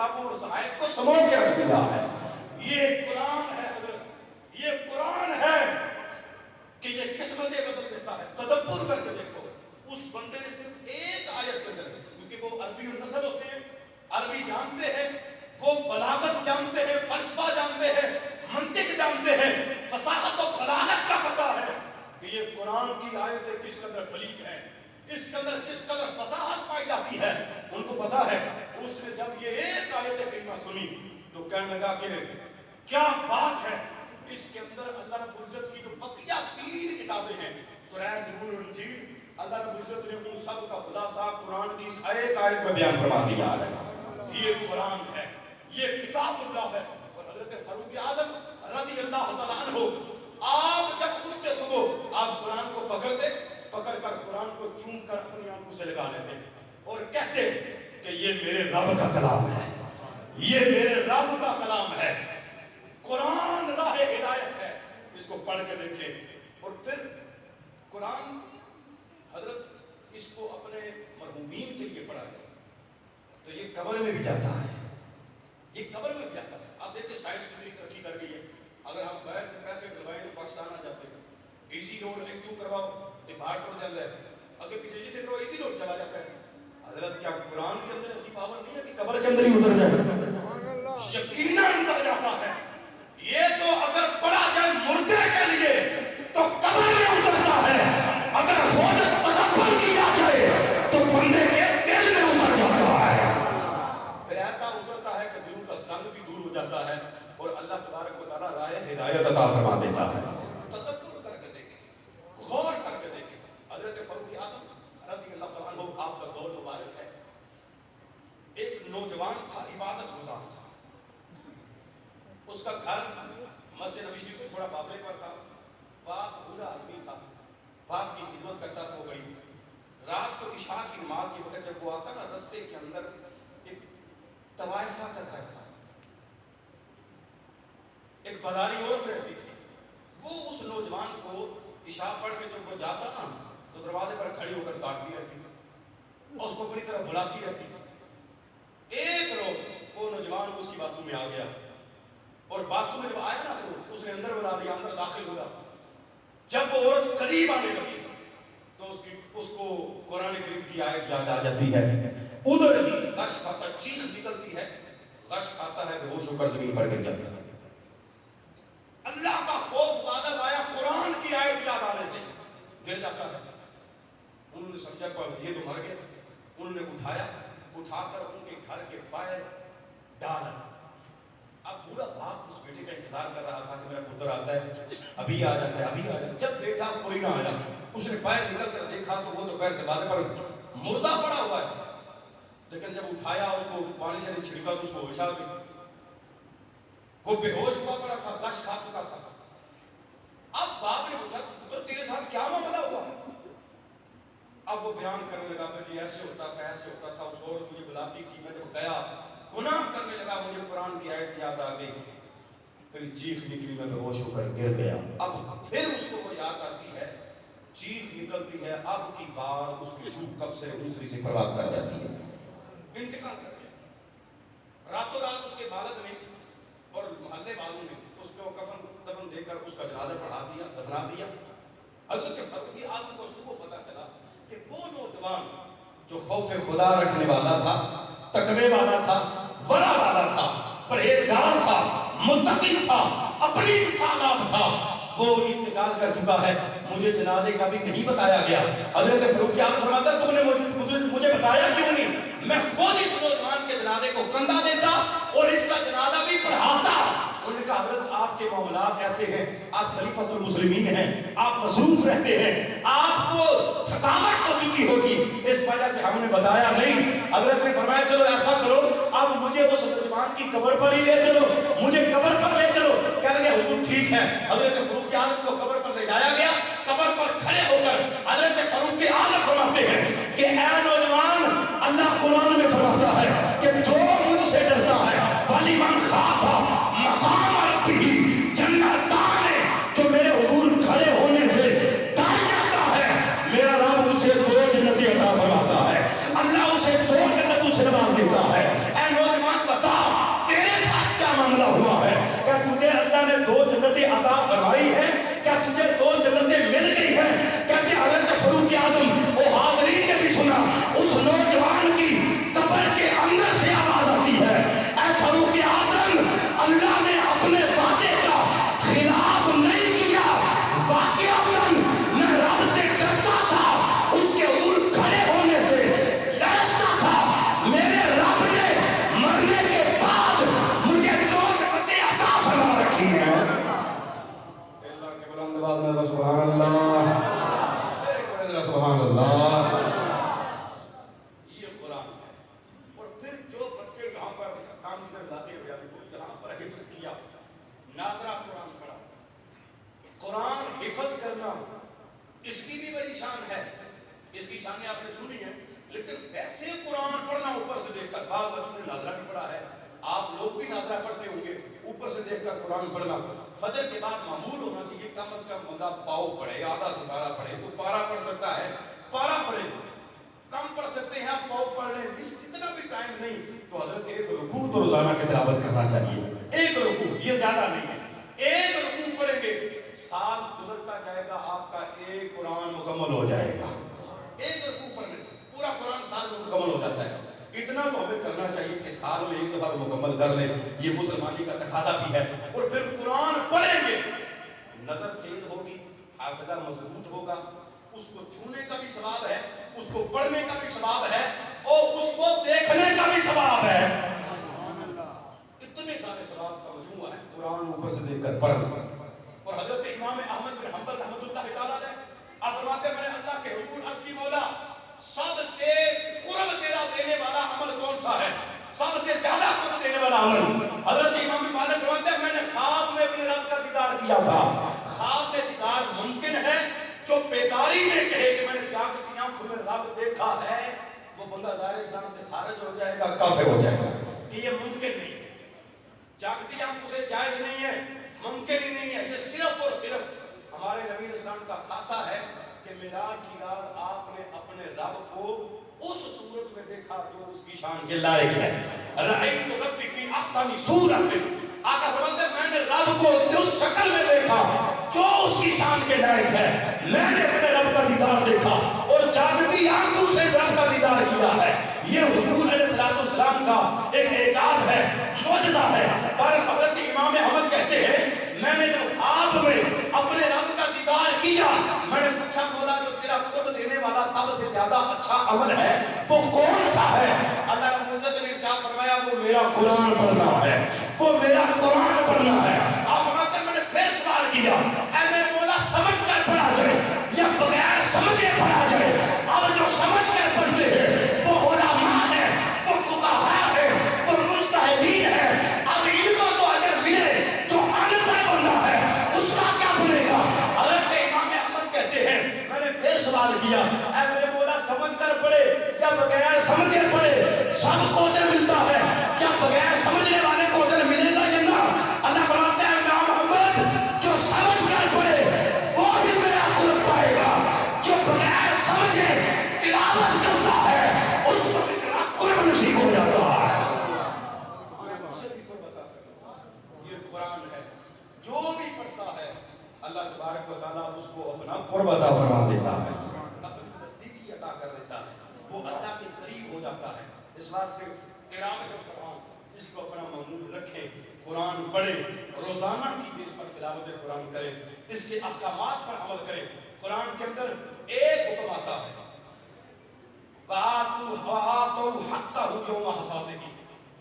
کتابوں اور صحائف کو سمو کے رکھ دیا ہے. یہ قرآن ہے حضرت، یہ قرآن ہے کہ یہ قسمتیں بدل دیتا ہے. تدبر کر کے دیکھو اس بندے نے صرف ایک آیت کے اندر، کیونکہ وہ عربی النسل ہوتے ہیں، عربی جانتے ہیں، وہ بلاغت جانتے ہیں، فلسفہ جانتے ہیں، منطق جانتے ہیں، فصاحت و بلاغت کا پتہ ہے کہ یہ قرآن کی آیتیں کس قدر بلیغ ہیں، اس کے اندر کس قدر فصاحت پائی جاتی ہے. ان کو پتا ہے. اس نے جب یہ ایک آیت کریمہ سنی تو کہنے لگا کہ کیا بات ہے، اس کے اندر اللہ رب العزت کی جو بقیہ 3 کتابیں ہیں، قرآن، زبور اور انجیل، اللہ رب العزت نے ان سب کا خلاصہ قرآن کی اس ایک آیت میں بیان فرما دیا ہے. یہ قرآن ہے، یہ کتاب اللہ ہے. اور حضرت فاروق اعظم رضی اللہ تعالیٰ عنہ، آپ جب اٹھتے صبح آپ قرآن کو پکڑ کر قرآن کو چوم کر اپنی آنکھوں سے لگا لیتے اور کہتے کہ یہ میرے رب کا کلام ہے، یہ میرے رب کا کلام ہے. قرآن راہ ہدایت ہے، اس کو پڑھ کے دیکھیں. اور پھر قرآن حضرت اس کو اپنے مرحومین کے لیے پڑھا گیا تو یہ قبر میں بھی جاتا ہے، یہ قبر میں بھی جاتا ہے. آپ دیکھیں سائنس کتنی ترقی کر گئی ہے. اگر ہم باہر سے پیسے ڈلوائیں تو پاکستان آ جاتے ہیں. ایزی روڈ ایک تو کرواؤ تو باہر ٹوٹ جاتا ہے، اگے پیچھے جی دیکھ رہو ایزی روڈ چلا جاتا ہے. حضرت کیا قرآن کے اندر ایسی پاور نہیں ہے کہ قبر کے اندر ہی اتر جائے؟ یقیناً اتر جاتا ہے. یہ تو اگر پڑھا جائے مردے کے لیے تو قبر میں اترتا ہے، اگر خود تدبر کیا جائے تو بندے کے دل میں اتر جاتا ہے. پھر ایسا اترتا ہے کہ دلوں کا زنگ بھی دور ہو جاتا ہے اور اللہ تبارک و تعالیٰ راہ ہدایت عطا فرما دیتا ہے. تدبر کر کے دیکھیں، غور کر کے دیکھیں. حضرت فاروق اعظم رضی اللہ تعالیٰ عنہ، آپ کا دور مبارک ہے. ایک نوجوان تھا، عبادت گزار تھا. اس کا گھر مسجد نبی شریف سے تھوڑا فاصلے پر تھا. باپ بوڑھا آدمی تھا، باپ کی خدمت کرتا تھا وہ بڑی. رات کو عشاء کی نماز کے وقت جب وہ آتا نا، رستے کے اندر ایک طوائفہ کا گھر تھا، ایک بازاری عورت رہتی تھی. وہ اس نوجوان کو عشاء پڑھ کے جب وہ جاتا نا تو دروازے پر کھڑی ہو کر تاکتی رہتی اور اس کو بڑی طرح بلاتی رہتی. ایک روز وہ نوجوان اس کی باتوں میں آ گیا اور باتوں میں جب آیا نا تو اس نے اندر بلا دیا، اندر داخل ہوا. جب وہ عورت قریب آنے لگی تو اس کو قرآن کریم کی آیت یاد آ جاتی ہے. ادھر ہی غش کھاتا، چیخ نکلتی ہے، غش کھاتا ہے، بے ہوش ہو کر زمین پر گر جاتا ہے. اللہ کا خوف غالب آیا، قرآن کی آیت یاد آنے سے گر جاتا ہے. انہوں نے سمجھا کہ یہ تو مر گیا. انہوں نے اٹھا کر ان کے گھر کے باہر ڈالا. اب بوڑھا باپ اس بیٹے کا انتظار کر رہا تھا کہ میرا پتر آتا ہے، ابھی آ جاتا ہے، ابھی آ جاتا ہے. جب بیٹا کوئی نہ آیا، اس نے باہر نکل کر دیکھا تو وہ تو پیر دروازے پر مردہ پڑا ہوا ہے. لیکن جب اٹھایا اس کو پانی سے چھڑکا تو اس کو ہوش آ گئی. وہ بے ہوش ہوا پڑا تھا، غش کھا چکا تھا. اب باپ نے پوچھا پتر تیرے ساتھ کیا معاملہ ہوا؟ اب وہ بیان کرنے لگا کہ ایسے ہوتا تھا، ایسے ہوتا تھا. اس عورت مجھے بلاتی تھی، میں جب گیا گناہ کرنے لگا، مجھے قرآن کی آیت یاد آ گئی، پھر چیخ نکلی، میں بے ہوش ہو کر گر گیا. اب پھر اس کو وہ یاد آتی ہے، چیخ نکلتی ہے. اب کی بار اس کی روح کف سے دوسری سے پرواز کر جاتی ہے، انتقال کر گیا. راتوں رات اس کے والد نے اور محلے والوں نے اس کو دفن دے کر اس کا جنازہ پڑھا دیا، دفنا دیا. حضرت فاروق اعظم کو صبح پتہ چلا کہ وہ نوجوان جو خوف خدا رکھنے والا تھا، تقوی والا تھا، ورع والا تھا، پرہیزگار تھا، متقی تھا، اپنی مثال آپ تھا، وہ انتقال کر چکا ہے. مجھے جنازے کا بھی نہیں بتایا گیا. حضرت فاروق اعظم فرماتا ہے تم نے مجھے بتایا کیوں نہیں؟ میں خود اس نوجوان کے جنازے کو کندھا دیتا اور اس کا جنازہ بھی پڑھاتا. انہوں نے کہا حضرت آپ کے معاملات ایسے ہیں، آپ خلیفۃ المسلمین ہیں، آپ مصروف رہتے ہیں، آپ کو تھکاوٹ ہو چکی ہوگی، اس وجہ سے ہم نے بتایا نہیں. حضرت نے فرمایا چلو ایسا کرو، اب مجھے اس نوجوان کی قبر پر ہی لے چلو، مجھے قبر پر لے چلو. کہنے لگے حضور ٹھیک ہے. حضرت فاروق اعظم کو قبر پر لے جایا گیا. قبر پر کھڑے ہو کر حضرت فاروق اعظم فرماتے ہیں کہ اے نوجوان، اللہ قرآن میں فرماتا ہے کہ جو مجھ سے ڈرتا ہے وَلِمَنْ خَافَ مَقَامَ رَبِّهِ جَنَّتَانِ، جو میرے حضور کھڑے ہونے سے ڈر جاتا ہے، میرا رب اسے 2 جنتیں عطا فرماتا ہے. اللہ اسے 2 جنتوں سے نواز دیتا ہے. اے نوجوان بتا کا قرآن پڑھنا فجر کے بعد معمول ہونا چاہیے، کم از کم بندہ پاؤ پڑھے، آدھا سپارہ پڑھے، تو پارا پڑھ سکتا ہے پارا پڑھے، کم پڑھ سکتے ہیں آپ پاؤ پڑھ لیں، اس اتنا بھی ٹائم نہیں تو حضرت ایک رکوع تو روزانہ کی تلاوت کرنا چاہیے، ایک رکوع، یہ زیادہ نہیں ہے، ایک رکوع پڑھیں گے سال گزرتا جائے گا آپ کا ایک قرآن مکمل ہو جائے گا، ایک رکوع پڑھنے سے پورا قرآن سال میں مکمل ہو جاتا ہے۔ اتنا تو ہمیں کرنا چاہیے کہ سال میں ایک دفعہ مکمل کر لیں، یہ مسلمانی کا تقاضا بھی ہے۔ اور پھر قرآن پڑھیں گے، نظر تیز ہوگی، حافظہ مضبوط ہوگا، اس کو چھونے کا بھی ثواب ہے، اس کو پڑھنے کا بھی ثواب ہے، اور اس کو دیکھنے کا بھی ثواب ہے۔ اتنے سارے ثواب کا مجموعہ ہے، قرآن اوپر سے دیکھ کر پڑھنا۔ اور حضرت امام احمد بن حنبل رحمۃ اللہ تعالیٰ علیہ فرماتے ہیں میں نے اللہ کے حضور عرض کی مولا سب سے قرب تیرا دینے والا عمل کون سا ہے، سب سے زیادہ قرب دینے والا عمل؟ حضرت امام مالک فرماتے ہیں میں نے خواب میں اپنے رب کا دیدار کیا تھا۔ خواب میں دیدار ممکن ہے، جو بیداری میں کہے کہ میں نے جاگتی آنکھوں میں رب دیکھا ہے، وہ بندہ دائرہ اسلام سے خارج ہو جائے گا، کافر ہو جائے گا، کہ یہ ممکن نہیں ہے، جاگتی آنکھوں سے جائز نہیں ہے، ممکن ہی نہیں ہے۔ یہ صرف اور صرف ہمارے نبی اسلام کا خاصہ ہے کہ معراج کی رات آپ نے اپنے رب کو اس صورت میں دیکھا جو اس کی شان کے لائق ہے۔ رأیت ربی فی احسن صورت، آقا فرماتے ہیں میں نے رب کو اس شکل میں دیکھا جو اس کی شان کے لائق ہے۔ میں نے اپنے رب کا دیدار دیکھا اور جاگتی آنکھوں سے رب کا دیدار کیا ہے۔ یہ حضور علیہ السلام کا ایک اعجاز ہے، معجزہ ہے۔ پر حضرت امام احمد کہتے ہیں میں نے جب خواب میں اپنے رب کا دیدار کیا، میں نے پوچھا مولا جو تیرا قرب دینے والا سب سے زیادہ اچھا عمل ہے وہ کون سا ہے؟ اللہ رب العزت نے ارشاد فرمایا وہ میرا قرآن پڑھنا ہے، وہ میرا قرآن پڑھنا ہے۔ آپ فرماتے ہیں میں نے پھر سوال کیا اے میرے مولا سمجھ کر پڑھا جائے یا بغیر سمجھے پڑھا جائے؟ اب جو سمجھ کر پڑھتے ہیں وہ علماء ہے، وہ فقہاء ہے، وہ مجتہدین ہے۔ اب ان کو تو اجر ملے، جو ان پڑھ بندہ ہے اس کا کیا بنے گا؟ حضرت امام احمد کہتے ہیں میں نے پھر سوال کیا اے میرے مولا سمجھ کر پڑھے یا بغیر سمجھے پڑھے سب کو اجر ملتا ہے، کیا بغیر سمجھنے والے کو اجر ملے گا یا نہ؟ اللہ فرماتے ہیں امام احمد جو سمجھ کر پڑھے وہ بھی میرا قرب پائے گا، جو بغیر سمجھے تلاوت کرتا ہے اس کو بھی میرا قرب نصیب ہو جاتا ہے۔ یہ قرآن ہے، جو بھی پڑھتا ہے اللہ تبارک و تعالیٰ اس کو اپنا قرب عطا فرما دیتا ہے، اپنی نزدیکی عطا کر دیتا ہے، وہ اللہ کے قریب ہو جاتا ہے۔ اس واسطے قرآن قرآن اس کو اپنا معمول رکھیں، قرآن پڑھیں، روزانہ کی بیس پر تلاوت قرآن کریں، اس کے احکامات پر عمل کریں۔ قرآن کے اندر ایک حکم آتا ہے وَآتُوا حَقَّهُ یوم حصادہ،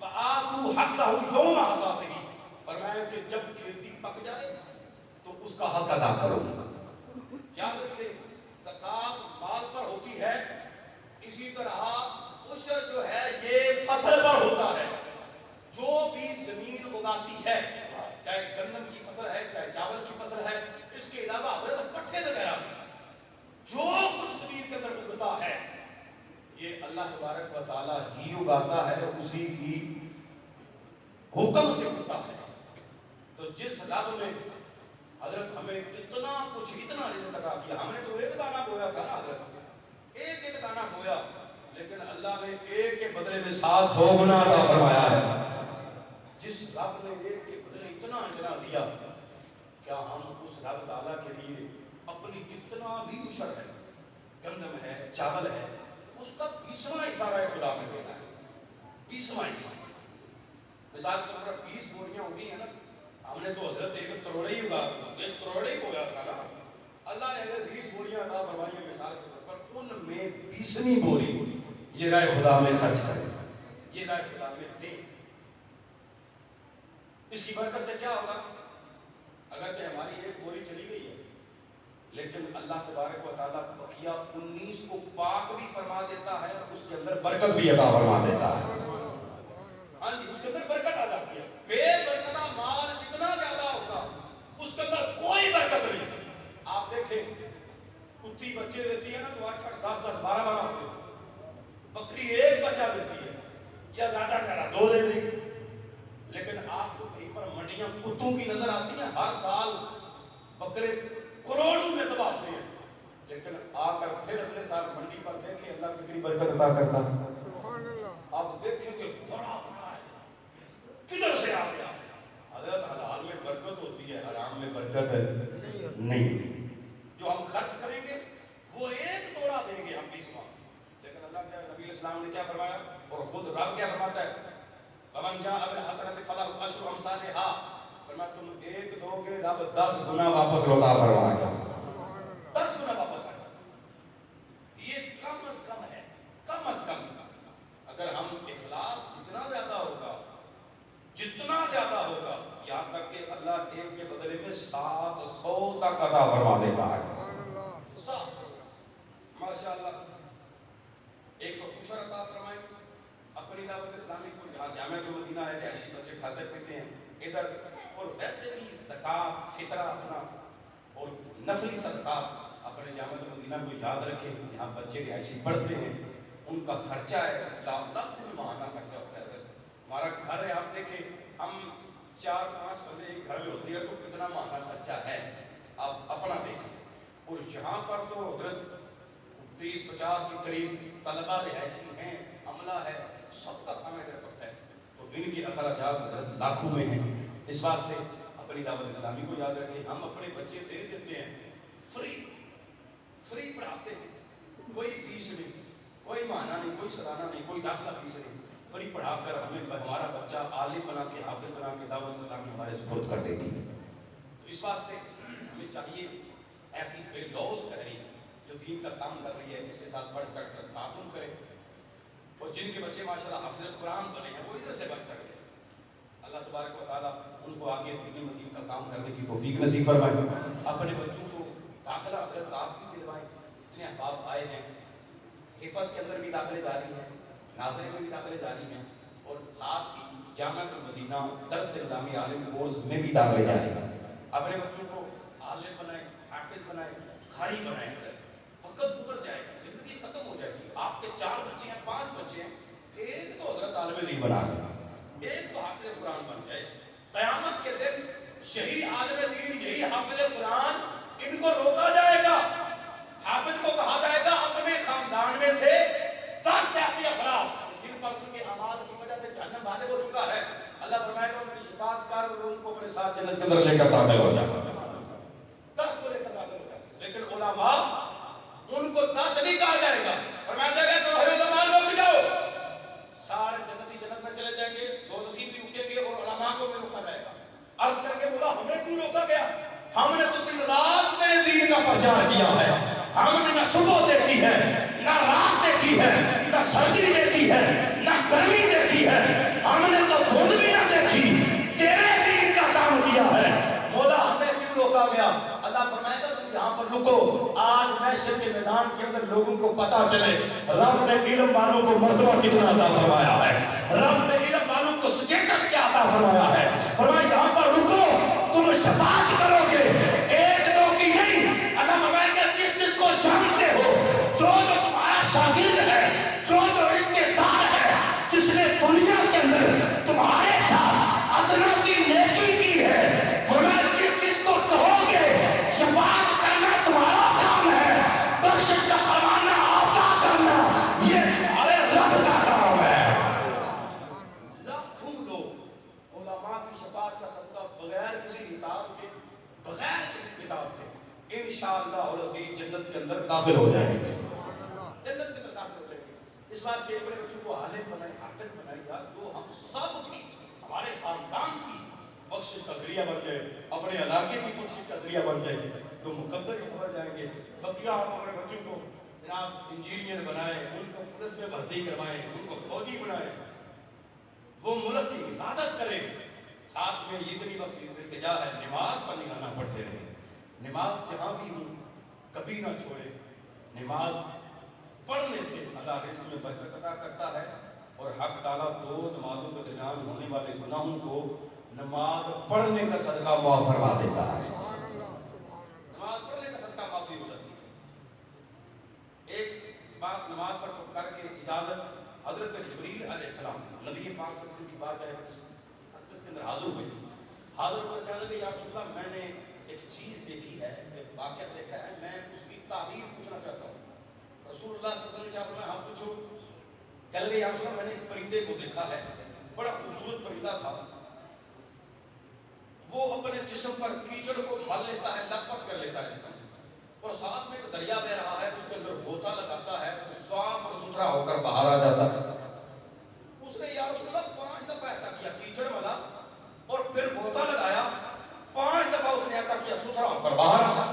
وَآتُوا حَقَّهُ یوم حصادہ، فرمایا کہ جب کھیتی پک جائے تو اس کا حق ادا کرو۔ یاد رکھیں زکوٰۃ مال پر ہوتی ہے، اسی طرح عشر جو ہے یہ فصل پر ہوتا ہے۔ جو بھی زمین اگاتی ہے، چاہے گندم کی فصل ہے چاہے چاول کی فصل ہے، اس کے علاوہ حضرت پٹھے وغیرہ جو کچھ زمین کے اندر اگتا ہے یہ اللہ تبارک و تعالیٰ ہی اگاتا ہے، اسی کی حکم سے اگتا ہے۔ تو جس رب نے حضرت ہمیں اتنا کچھ اتنا رزق عطا کیا، ہم نے تو ایک دانہ بویا تھا نا حضرت، ایک دانہ بویا، لیکن اللہ نے ایک کے بدلے میں 700 گنا عطا فرمایا ہے۔ جس رب نے ایک کے بدلے اتنا دیا، کیا ہم اس رب تعالیٰ کے لیے اپنی جتنا بھی عشر ہے، گندم ہے، چاول ہے، اس کا 20واں حصہ خدا میں دینا ہے، 20واں حصہ۔ مثال کے طور پر 20 بوریاں ہوگی ہیں نا، ہم نے تو حضرت ایک کروڑے ہی بویا تھا نا، اللہ نے اگر 20 بوریاں عطا فرمائی ہیں مثال کے طور پر، ان میں 20ویں بوری یہ رائے خدا میں خرچ کر دیں، یہ رائے خدا میں دیں۔ اس کی برکت سے کیا ہوگا؟ اگر کہ ہماری ایک بوری چلی گئی ہے لیکن اللہ تبارک و تعالیٰ بقیہ 19 کو پاک بھی فرما دیتا ہے، اس کے اندر برکت بھی عطا فرما دیتا ہے۔ ہاں جی، اس کے اندر برکت آ جاتی ہے۔ بے برکتہ مال جتنا زیادہ ہوگا اس کے اندر کوئی برکت نہیں۔ آپ دیکھیں کتی بچے دیتی ہے نا تو 8 8 10 10 12 12 ہوتے ہیں، بکری ایک بچہ دیتی ہے یا زیادہ 2 دے دے گی، لیکن آپ کو کہیں پر منڈیاں کتوں کی نظر آتی ہیں، ہر سال بکرے کروڑوں میں ذبح ہوتے ہیں، لیکن آ کر پھر اگلے سال منڈی پر دیکھیں اللہ کتنی برکت عطا کرتا ہے. سبحان اللہ. آپ دیکھیں کہ بڑا بڑا ہے، کدھر سے آ گیا؟ حضرت حلال میں برکت ہوتی ہے، حرام میں برکت ہے نہیں. جو ہم خرچ کریں گے وہ ایک توڑا دیں گے ہم 20 ماہ، لیکن اللہ کے نبی علیہ السلام نے کیا فرمایا اور خود رب کیا فرماتا ہے؟ وَمَنْ جَاءَ بِالْحَسَنَةِ فَلَهُ عَشْرُ أَمْثَالِهَا. فرمایا تم ایک دو گے رب 10 گنا واپس لوٹا فرمائے گا. 10 گنا واپس آئے گا. یہ کم از کم ہے، کم از کم. اگر ہم اخلاص جتنا زیادہ ہوگا یہاں تک کہ اللہ ایک کے بدلے میں 700 تک عطا فرما دیتا ہے. ماشاءاللہ. ایک تو عشر عطا فرمائے اپنی دعوت اسلامی کو، جہاں جامعہ المدینہ ہے، رہائشی بچے کھاتے پیتے ہیں ادھر، اور ویسے بھی زکوٰۃ فطرہ اپنا اور نفلی صدقات اپنے جامعہ المدینہ کو یاد رکھیں. یہاں بچے رہائشی پڑھتے ہیں، ان کا خرچہ ہے لاکھوں ماہانہ خرچہ ہوتا ہے. ہمارا گھر ہے، آپ دیکھیں ہم 4-5 بندے ایک گھر میں ہوتی ہے تو کتنا ماہانہ خرچہ ہے آپ اپنا دیکھیں. اور یہاں پر تو حضرت 30-50 کے قریب طلبہ رہائشی ہیں، عملہ ہے، سب کا کھانا ادھر پکتا ہے، تو ان کے اخراجات حضرت لاکھوں میں ہیں. اس واسطے اپنی دعوت اسلامی کو یاد رکھیں. ہم اپنے بچے دے دیتے ہیں، فری پڑھاتے ہیں، کوئی فیس نہیں، کوئی ماہانہ نہیں، کوئی سالانہ نہیں، کوئی داخلہ فیس نہیں، فری پڑھا کر ہمیں ہمارا بچہ عالم بنا کے، حافظ بنا کے دعوت اسلامی ہمارے سپرد کر دیتی ہے. تو اس واسطے ہمیں چاہیے ایسی بے لوث تحریک جو دین کا کام کر رہی ہے اس کے ساتھ بڑھ چڑھ کر تعاون کرے، اور جن کے بچے ماشاءاللہ حافظ قرآن بنے ہیں وہ ادھر سے بڑھ چڑھ گئے. اللہ تبارک و تعالیٰ ان کو آگے دینی مدین کا کام کرنے کی توفیق نصیب فرمائے. اپنے بچوں کو داخلہ حضرت آپ بھی دلوائیں. اتنے احباب آئے ہیں، حفظ کے اندر بھی داخلے جاری ہیں، ناظرین میں بھی داخلے جاری ہیں، اور ساتھ ہی جامعہ المدینہ درس اسلامی عالم کورس میں بھی داخلے جاری ہیں. اپنے بچوں کو عالم بنائیں، حافظ بنائیں، قاری بنائیں. وقت گزر جائے گا، زندگی ختم ہو جائے گی. آپ کے 4 بچے ہیں، 5 بچے ہیں، ایک تو حضرت عالم دین بنا لیں، ایک تو حافظ قرآن بن جائے. قیامت کے دن یہی عالم دین، یہی حافظ قرآن، ان کو روکا جائے گا. حافظ کو کہا جائے گا اپنے خاندان میں سے 10 ایسے افراد جن پر ان کے اعمال کی وجہ سے جہنم واجب ہو چکا ہے، اللہ فرمائے گا ان کی شفاعت کر اور ان کو اپنے ساتھ جنت کے اندر لے کر داخل ہو جائے. 10 کو لے کر داخل ہو جائے. لیکن علماء ان کو 10 نہیں کہا جائے گا. فرمایا جائے گا کہ علماء رک جاؤ. سارے جنتی جنت میں چلے جائیں گے، دوزخی بھی رکیں گے اور علماء کو بھی روکا جائے گا. عرض کر کے بولا ہمیں کیوں روکا گیا؟ ہم نے تو دن رات تیرے دین کا پرچار کیا ہے. ہم نے نہ صبح دیکھی ہے، نہ رات دیکھی ہے، نہ سردی دیکھی ہے، نہ گرمی دیکھی ہے. ہم نے تو دھند بھی نہ دیکھی، تیرے دین کا کام کیا ہے. مولا ہمیں کیوں روکا گیا؟ اللہ فرمائے گا تم یہاں پر رکو. آج محشر کے میدان کے اندر لوگوں کو پتا چلے رب نے علم والوں کو مرتبہ کتنا عطا فرمایا ہے، رب نے علم والوں کو سٹیٹس کیا عطا فرمایا ہے. فرمایا یہاں پر رکو، تم شفاعت کرو گے، ایک دو کی نہیں. اللہ فرمائے گا جس جس کو جانتے ہو، جو جو تمہارا شاگرد ہے، جو جو رشتے دار ہے، جس نے دنیا کے اندر تمہارے ساتھ ادنا سی نیکی کی ہے، فرمایا جس جس کو کہو گے شفاعت کرنا تمہارا کام ہے، بخشش کا فرمانا عطا کرنا یہ تمہارے رب کا کام ہے. لاکھوں لوگ علماء کی شفاعت کا صدقہ بغیر کسی حساب کے، بغیر کسی کتاب کے انشاءاللہ العزیز جنت کے اندر داخل ہو جائیں گے. جنت کے اندر داخل ہو جائیں گے. اس واسطے اپنے بچوں کو عالم بنائیں، حافظ بنائیں، یار جو ہم سب کی، ہمارے خاندان کی بخشش کا ذریعہ بن جائے، اپنے علاقے کی بخشش کا ذریعہ بن جائے تو مقدر ہی سمجھ جائیں گے. بقیہ آپ اپنے بچوں کو جناب انجینئر بنائیں، ان کو پولیس میں بھرتی کروائیں، ان کو فوجی بنائیں، وہ ملک کی حفاظت کریں. ساتھ میں اتنی بس التجا ہے نماز پر نگاہ پڑھتے رہیں. نماز جہاں بھی ہوں کبھی نہ چھوڑے. نماز پڑھنے سے اللہ رزق میں برکت عطا کرتا ہے، اور حق تعالیٰ 2 نمازوں کے درمیان ہونے والے گناہوں کو نماز پڑھنے کا صدقہ معاف فرما دیتا ہے. نماز پڑھنے کا صدقہ معافی ہو جاتی ہے. ایک بات نماز پر کر کے اجازت حضرت جبریل علیہ السلام نبی پاک صلی اللہ علیہ وسلم کی بات ہے حدیث کے اندر حاضر ہوئی. حاضر کو کہنے لگے یا رسول اللہ میں نے ایک چیز دیکھی ہے، ایک واقعہ دیکھا ہے، میں اس کی تعبیر پوچھنا چاہتا ہوں۔ رسول اللہ صلی اللہ علیہ وسلم نے ہاں پوچھو۔ کہنے لگے یا رسول اللہ میں نے ایک پرندے کو دیکھا ہے، بڑا خوبصورت پرندہ تھا، وہ اپنے جسم پر کیچڑ کو مل لیتا ہے، لت پت کر لیتا ہے جسم، اور ساتھ میں ایک دریا بہ رہا ہے، اس کے اندر غوطہ لگاتا ہے تو صاف اور ستھرا ہو کر باہر آ جاتا ہے۔ اس نے یا رسول اللہ 5 دفعہ ایسا کیا، کیچڑ ملا اور پھر غوطہ لگایا، 5 دفعہ اس نے ایسا کیا، ستھرا ہو کر باہر آ گیا۔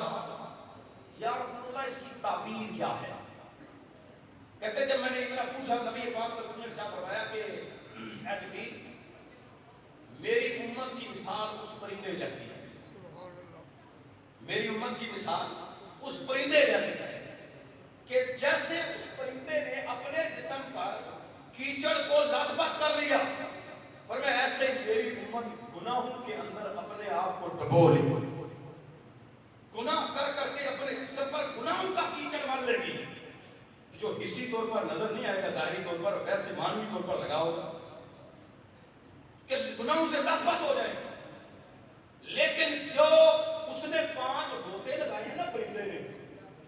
یا رسول اللہ اس کی تعبیر کیا ہے؟ کہتے جب میں نے اتنا پوچھا نبی پاک صلی اللہ علیہ وسلم نے فرمایا کہ اے جبریل میری امت کی مثال اس پرندے جیسی ہے، میری امت کی مثال اس پرندے جیسی ہے کہ جیسے اس پرندے نے اپنے جسم پر کیچڑ کو لت پت کر لیا، فرمایا ایسے میری امت گناہوں کے اندر اپنے آپ کو ڈبو لے، گناہ کر کر کے اپنے جسم پر گناہوں کا کیچڑ مل لے گی، جو حصی طور پر نظر نہیں آئے گا، ظاہری طور پر ویسے معنوی طور پر لگا ہوگا کہ گناہوں سے لت پت ہو جائے۔ لیکن جو اس نے 5 غوطے لگائے ہیں نا پرندے نے،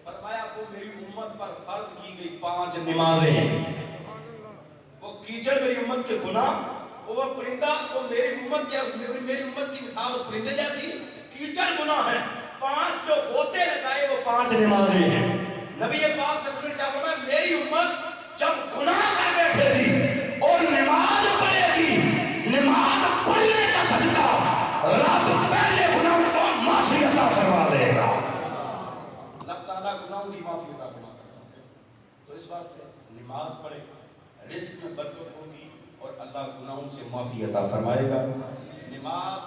فرمایا وہ میری امت پر فرض کی گئی 5 نمازیں ہیں۔ وہ کیچڑ میری امت کے گناہ، وہ پرندہ وہ میری امت کی مثال اس پرندے جیسی، کیچڑ گناہ ہے، 5 جو غوطے لگائے وہ 5 نمازیں ہیں۔ نبی پاک صلی اللہ علیہ وسلم نے میری امت جب گناہ کر بیٹھے گی اور نماز پڑھے گی، نماز پڑھنے کا صدقہ رب پہلے گناہوں کو معافی عطا فرما دے گا۔ اللہ تعالیٰ گناہوں کی معافی عطا فرما دے گا۔ تو اس واسطے نماز پڑھے، رزق میں برکت ہوگی اور اللہ گناہوں سے معافی عطا فرمائے گا۔ نماز